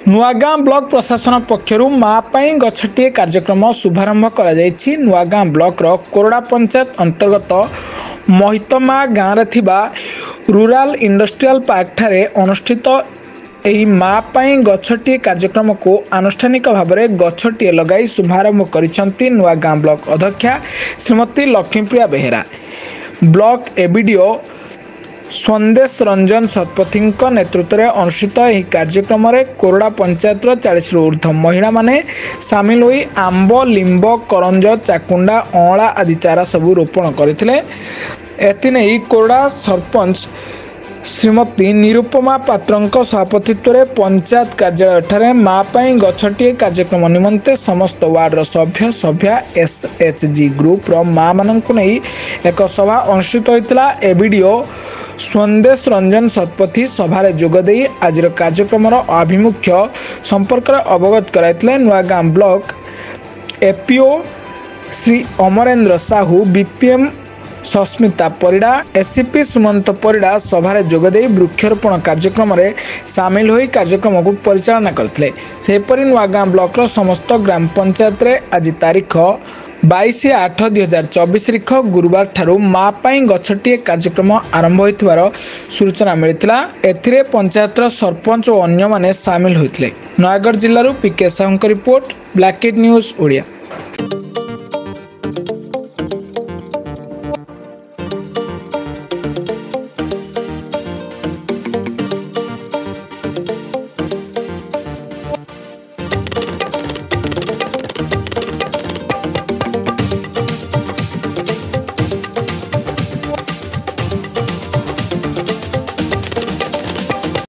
नुआगाँ block प्रशासन पक्षर माँ पाई गछटिए कार्यक्रम शुभारंभ कर नुआगाँ ब्लॉक कोरडा पंचायत अंतर्गत महितमा गाँव रूराल इंडस्ट्रियल पार्क ठारे अनुष्ठित एही माँ पाई गछटिए कार्यक्रम को आनुष्ठानिक भाव में गछटिए लगाई शुभारंभ करिसेंती नुआगाँ ब्लॉक अध्यक्षा श्रीमती लक्ष्मीप्रिया बेहेरा। ब्लॉक एबीडीओ संदेश रंजन शतपथी नेतृत्व में अनुष्ठित यह कार्यक्रम में कोरडा पंचायत 40 रु ऊर्ध्व महिला माने सामिल होई आंब लिंब करंज चाकुंडा अँला आदि चारा सबू रोपण करथिले। एथिने कोरडा सरपंच श्रीमती निरुपमा पात्र सभापतित्व में पंचायत कार्यालय ठारे माँ पाई गछटिए कार्यक्रम निमंते समस्त वार्डर सभ्य सभ्या एसएचजी ग्रुप माँ मानक नहीं एक सभा अनुष्ठित होता। एबीडीओ संदेश रंजन शतपथी सभारे जोगदे आज कार्यक्रम आभिमुख्य संपर्क अवगत कराइथिले। Nuagaon block APO Shri Amarendra Sahu BPM Sasmita Parida SCP Sumanta Parida सभारे जोगदे वृक्षारोपण कार्यक्रम में सामिल होई कार्यक्रम को परिचालना करथिले। सेपरि नुआगाँ ब्लॉक समस्त ग्राम पंचायत रे आज तारीख 22/8/2024 गुरुवार ठारू माँ पाई गछटिए कार्यक्रम आरंभ होइथिबार सूचना मिलिथिला। एथिरे पंचायत सरपंच और अन्य माने सामिल होइथिले। नयागढ़ जिल्लारू पीके साहूଙ୍କ रिपोर्ट ब्लैकेट न्यूज ओडिया।